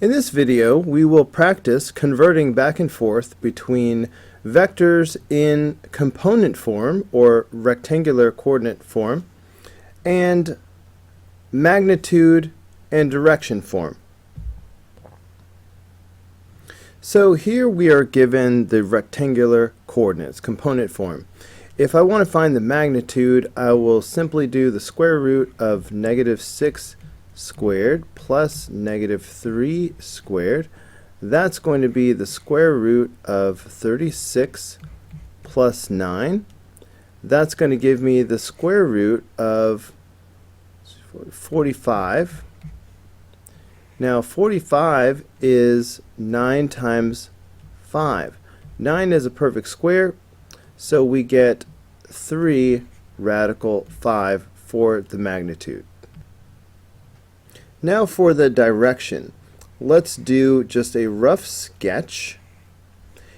In this video, we will practice converting back and forth between vectors in component form or rectangular coordinate form and magnitude and direction form. So here we are given the rectangular coordinates, component form. If I want to find the magnitude, I will simply do the square root of -6 squared plus -3 squared. That's going to be the square root of 36 plus 9. That's going to give me the square root of 45. Now 45 is 9 times 5. 9 is a perfect square, so we get 3 radical 5 for the magnitude. Now for the direction. Let's do just a rough sketch.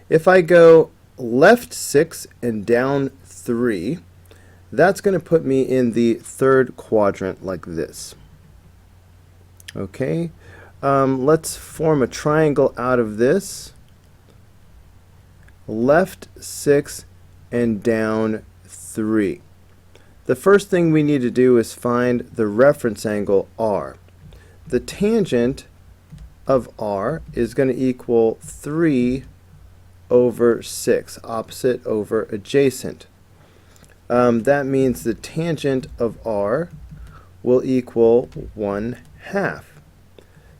If I go left 6 and down 3, that's going to put me in the third quadrant like this. Okay, let's form a triangle out of this. Left 6 and down 3. The first thing we need to do is find the reference angle R. The tangent of R is going to equal 3 over 6, opposite over adjacent. That means the tangent of R will equal 1/2.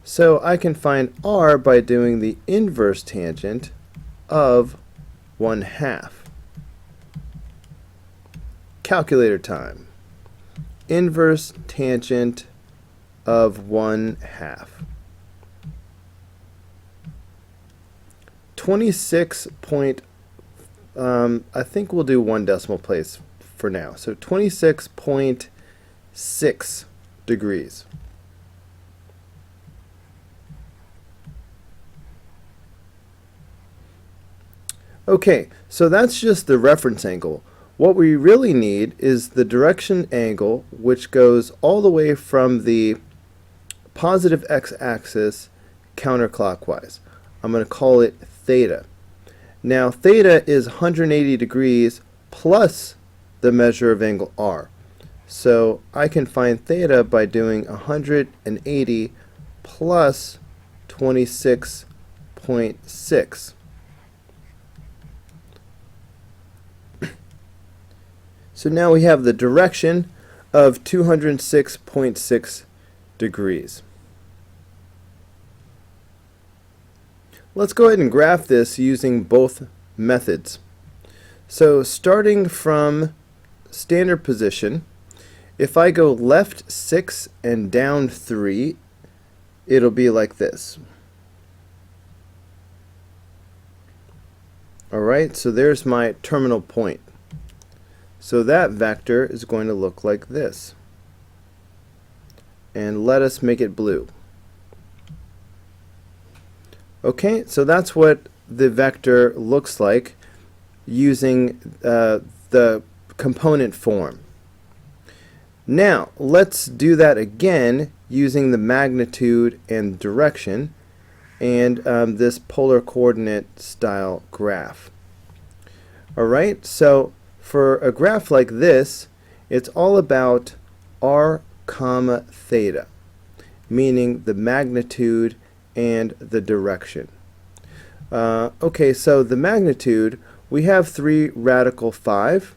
So I can find R by doing the inverse tangent of 1/2. Calculator time. Inverse tangent of 1/2. 26 point, I think we'll do 1 decimal place for now. So 26.6 degrees. Okay, so that's just the reference angle. What we really need is the direction angle, which goes all the way from the positive x-axis counterclockwise. I'm going to call it theta. Now theta is 180 degrees plus the measure of angle R. So I can find theta by doing 180 plus 26.6. So now we have the direction of 206.6 degrees. Let's go ahead and graph this using both methods. So starting from standard position, if I go left 6 and down 3, it'll be like this. Alright, so there's my terminal point. So that vector is going to look like this. And let us make it blue. Okay, so that's what the vector looks like using the component form. Now, let's do that again using the magnitude and direction and this polar coordinate style graph. Alright, so for a graph like this, it's all about r comma theta, meaning the magnitude and the direction. Okay, so the magnitude, we have 3 radical 5,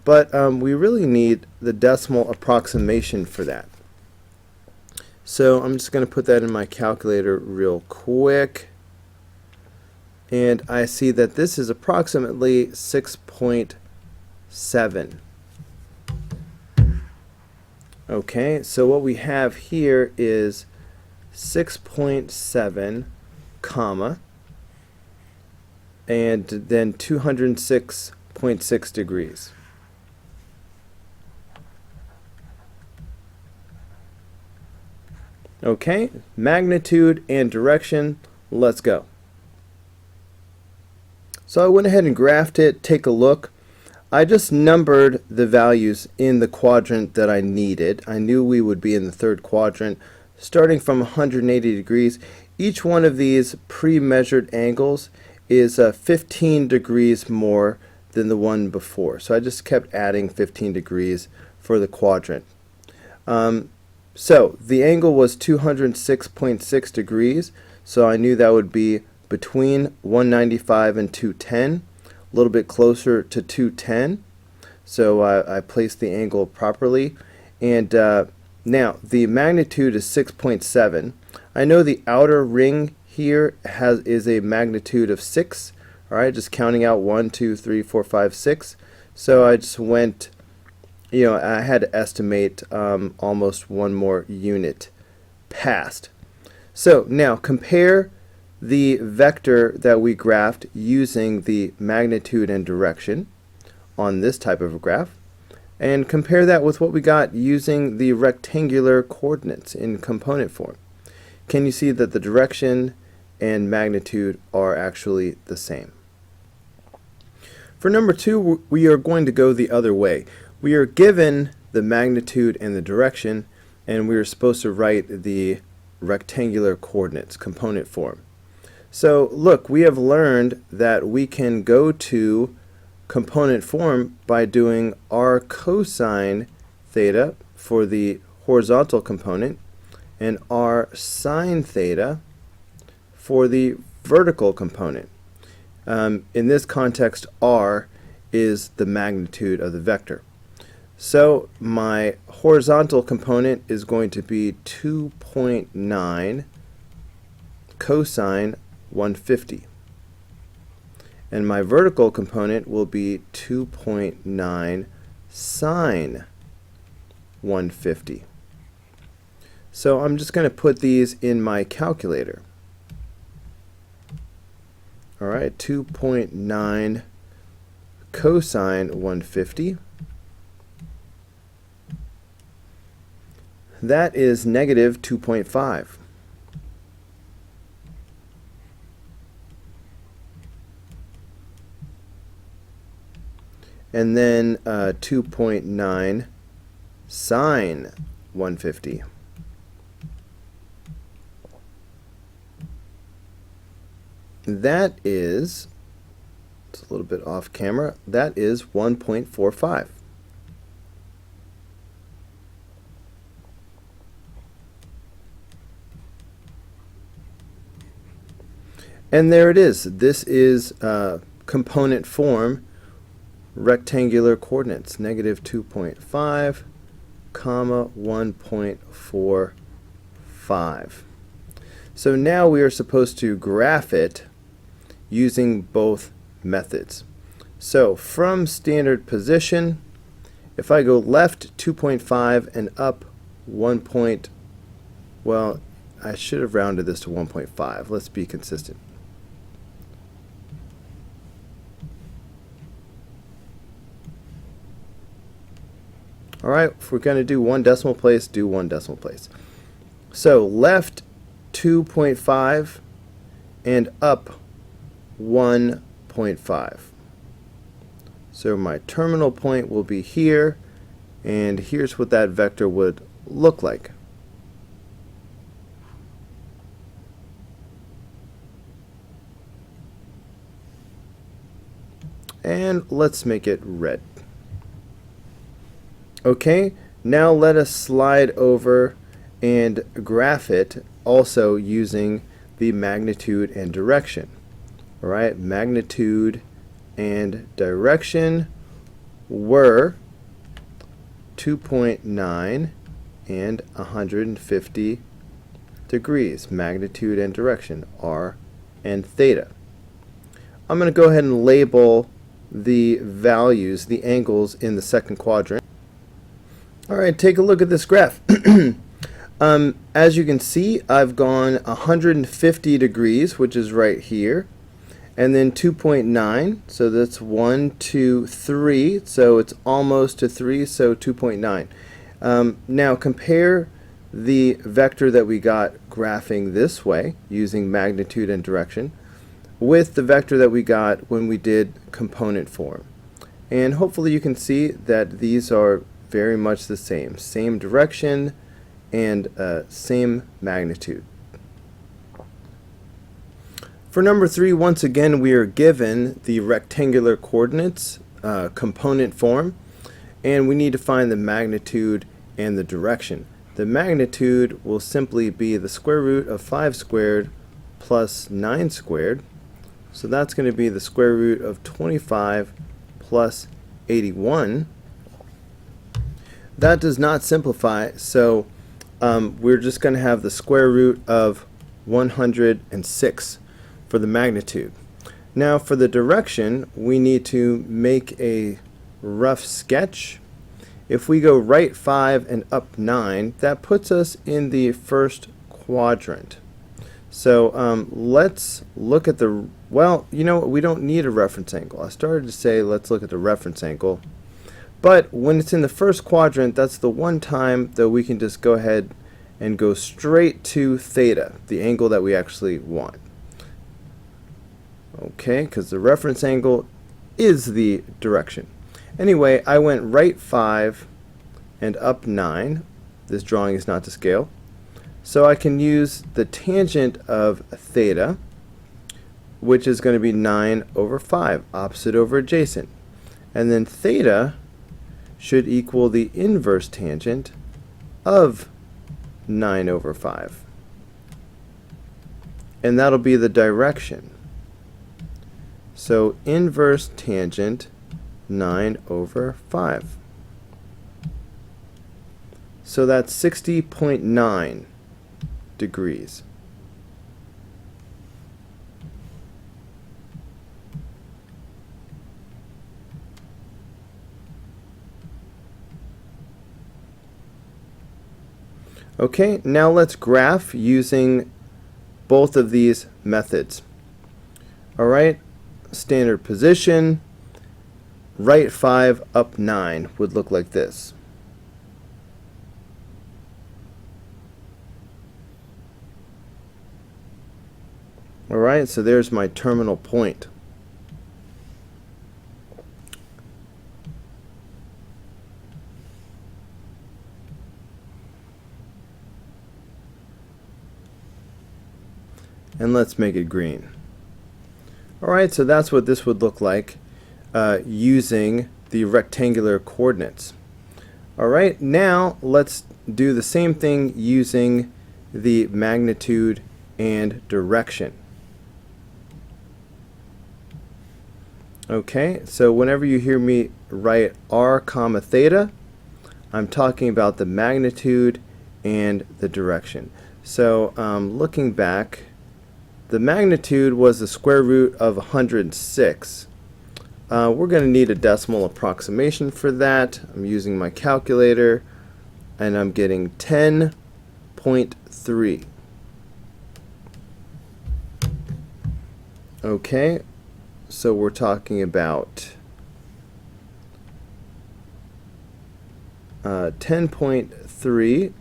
but we really need the decimal approximation for that. So I'm just going to put that in my calculator real quick. And I see that this is approximately 6.7. Okay, so what we have here is 6.7 comma and then 206.6 degrees. Okay, magnitude and direction, let's go. So I went ahead and graphed it. Take a look. I just numbered the values in the quadrant that I needed. I knew we would be in the third quadrant, starting from 180 degrees. Each one of these pre-measured angles is 15 degrees more than the one before. So I just kept adding 15 degrees for the quadrant. So the angle was 206.6 degrees, so I knew that would be between 195 and 210, a little bit closer to 210. So I placed the angle properly. And now the magnitude is 6.7. I know the outer ring here is a magnitude of 6. All right, just counting out 1, 2, 3, 4, 5, 6. So I just went, I had to estimate almost one more unit past. So now compare the vector that we graphed using the magnitude and direction on this type of a graph, and compare that with what we got using the rectangular coordinates in component form. Can you see that the direction and magnitude are actually the same? For number 2, we are going to go the other way. We are given the magnitude and the direction, and we are supposed to write the rectangular coordinates, component form. So look, we have learned that we can go to component form by doing r cosine theta for the horizontal component and r sine theta for the vertical component. In this context, r is the magnitude of the vector. So my horizontal component is going to be 2.9 cosine 150. And my vertical component will be 2.9 sine 150. So I'm just going to put these in my calculator. All right, 2.9 cosine 150. That is negative 2.5. And then 2.9 sine 150. That is, it's a little bit off camera, that is 1.45. And there it is. This is component form rectangular coordinates, negative 2.5, comma 1.45. So now we are supposed to graph it using both methods. So from standard position, if I go left 2.5 and up 1. Well, I should have rounded this to 1.5. Let's be consistent. All right, if we're going to do one decimal place, do one decimal place. So left 2.5 and up 1.5. So my terminal point will be here, and here's what that vector would look like. And let's make it red. Okay, now let us slide over and graph it also using the magnitude and direction. All right, magnitude and direction were 2.9 and 150 degrees. Magnitude and direction, r and theta. I'm going to go ahead and label the values, the angles in the second quadrant. All right, take a look at this graph. As you can see, I've gone 150 degrees, which is right here, and then 2.9, so that's 1, 2, 3, so it's almost to 3, so 2.9. Now compare the vector that we got graphing this way, using magnitude and direction, with the vector that we got when we did component form. And hopefully you can see that these are very much the same direction and same magnitude. For number 3, once again, we are given the rectangular coordinates component form, and we need to find the magnitude and the direction. The magnitude will simply be the square root of 5 squared plus 9 squared. So that's going to be the square root of 25 plus 81. That does not simplify, so we're just going to have the square root of 106 for the magnitude. Now for the direction, we need to make a rough sketch. If we go right 5 and up 9, that puts us in the first quadrant. So let's look at the, well, you know what, we don't need a reference angle. I started to say let's look at the reference angle, but when it's in the first quadrant, that's the one time that we can just go ahead and go straight to theta, the angle that we actually want. Okay, because the reference angle is the direction. Anyway, I went right 5 and up 9. This drawing is not to scale. So I can use the tangent of theta, which is going to be 9 over 5, opposite over adjacent. And then theta should equal the inverse tangent of 9 over 5. And that'll be the direction. So inverse tangent 9 over 5. So that's 60.9 degrees. Okay, now let's graph using both of these methods. All right, standard position, right 5, up 9 would look like this. All right, so there's my terminal point. And let's make it green. Alright, so that's what this would look like using the rectangular coordinates. Alright, now let's do the same thing using the magnitude and direction. Okay, so whenever you hear me write r comma theta, I'm talking about the magnitude and the direction. So looking back, the magnitude was the square root of 106. We're going to need a decimal approximation for that. I'm using my calculator, and I'm getting 10.3. Okay, so we're talking about 10.3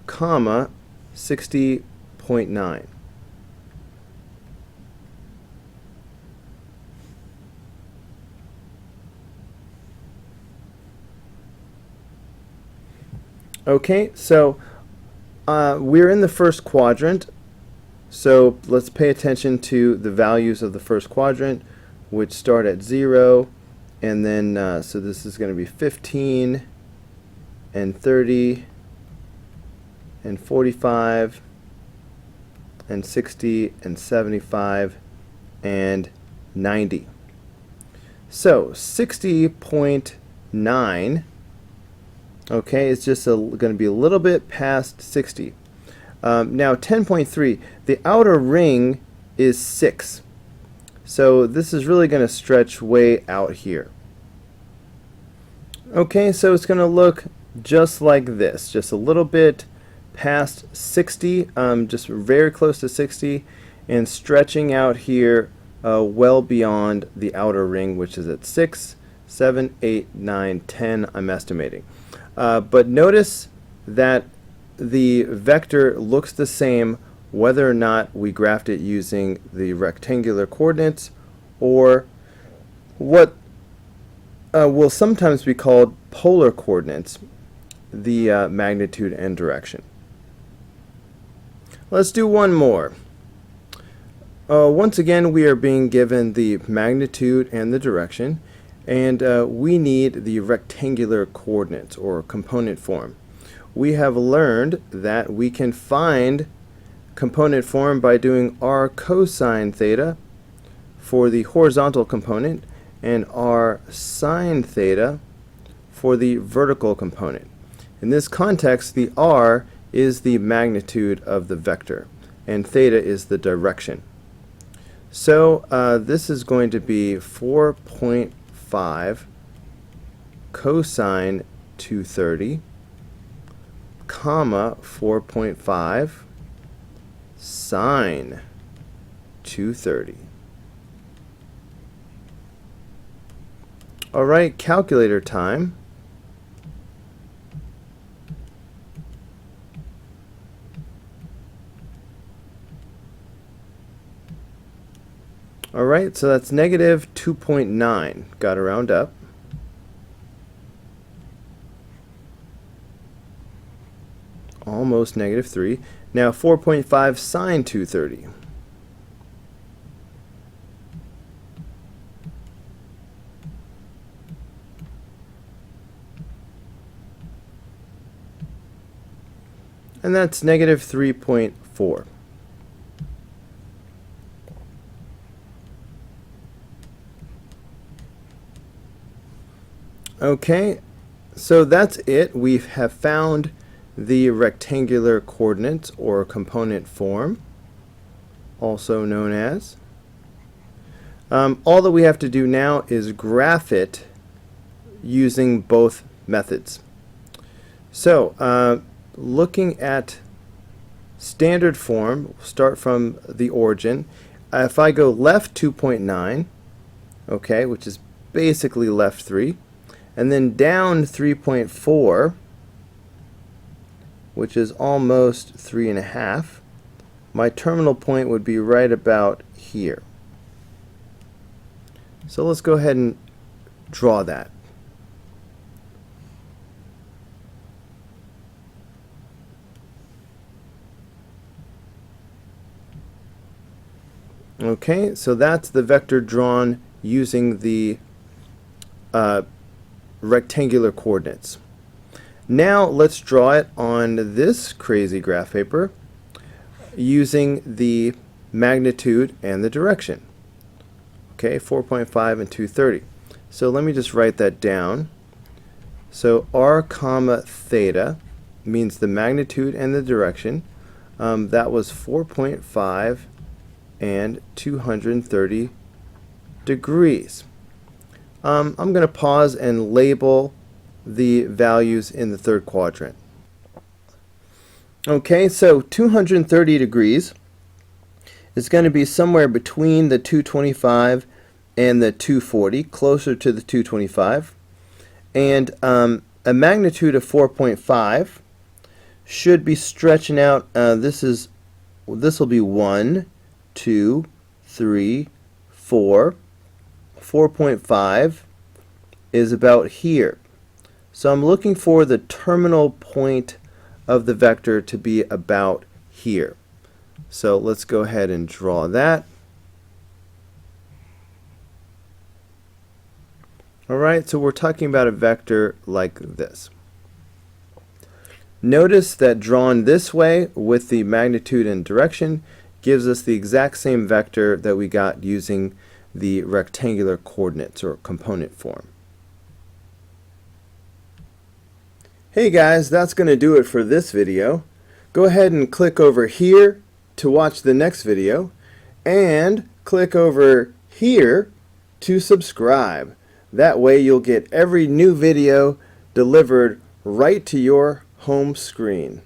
comma 60.9. Okay, so we're in the first quadrant, so let's pay attention to the values of the first quadrant, which start at 0, and then so this is going to be 15 and 30 and 45 and 60 and 75 and 90. So 60.9, okay, it's just going to be a little bit past 60. Now 10.3, the outer ring is 6. So this is really going to stretch way out here. Okay, so it's going to look just like this, just a little bit past 60, just very close to 60, and stretching out here well beyond the outer ring, which is at 6, 7, 8, 9, 10, I'm estimating. But notice that the vector looks the same whether or not we graphed it using the rectangular coordinates or what will sometimes be called polar coordinates. the magnitude and direction. Let's do one more. Once again, we are being given the magnitude and the direction, and we need the rectangular coordinates or component form. We have learned that we can find component form by doing r cosine theta for the horizontal component and r sine theta for the vertical component. In this context, the r is the magnitude of the vector and theta is the direction. So this is going to be 4.5 cosine 230 comma 4.5 sine 230. Alright, calculator time. Alright, so that's negative 2.9. Got to round up. Almost negative 3. Now 4.5 sine 230. And that's negative 3.4. Okay, so that's it. We have found the rectangular coordinates or component form, also known as. All that we have to do now is graph it using both methods. So looking at standard form, we'll start from the origin. If I go left 2.9, okay, which is basically left 3, and then down 3.4, which is almost 3.5, my terminal point would be right about here. So let's go ahead and draw that. Okay, so that's the vector drawn using the rectangular coordinates. Now let's draw it on this crazy graph paper using the magnitude and the direction. Okay, 4.5 and 230. So let me just write that down. So r comma theta means the magnitude and the direction. That was 4.5 and 230 degrees. I'm going to pause and label the values in the third quadrant. Okay, so 230 degrees is going to be somewhere between the 225 and the 240, closer to the 225. And a magnitude of 4.5 should be stretching out. This will be 1, 2, 3, 4. 4.5 is about here. So I'm looking for the terminal point of the vector to be about here. So let's go ahead and draw that. Alright, so we're talking about a vector like this. Notice that drawn this way with the magnitude and direction gives us the exact same vector that we got using the rectangular coordinates or component form. Hey guys, that's going to do it for this video. Go ahead and click over here to watch the next video and click over here to subscribe. That way you'll get every new video delivered right to your home screen.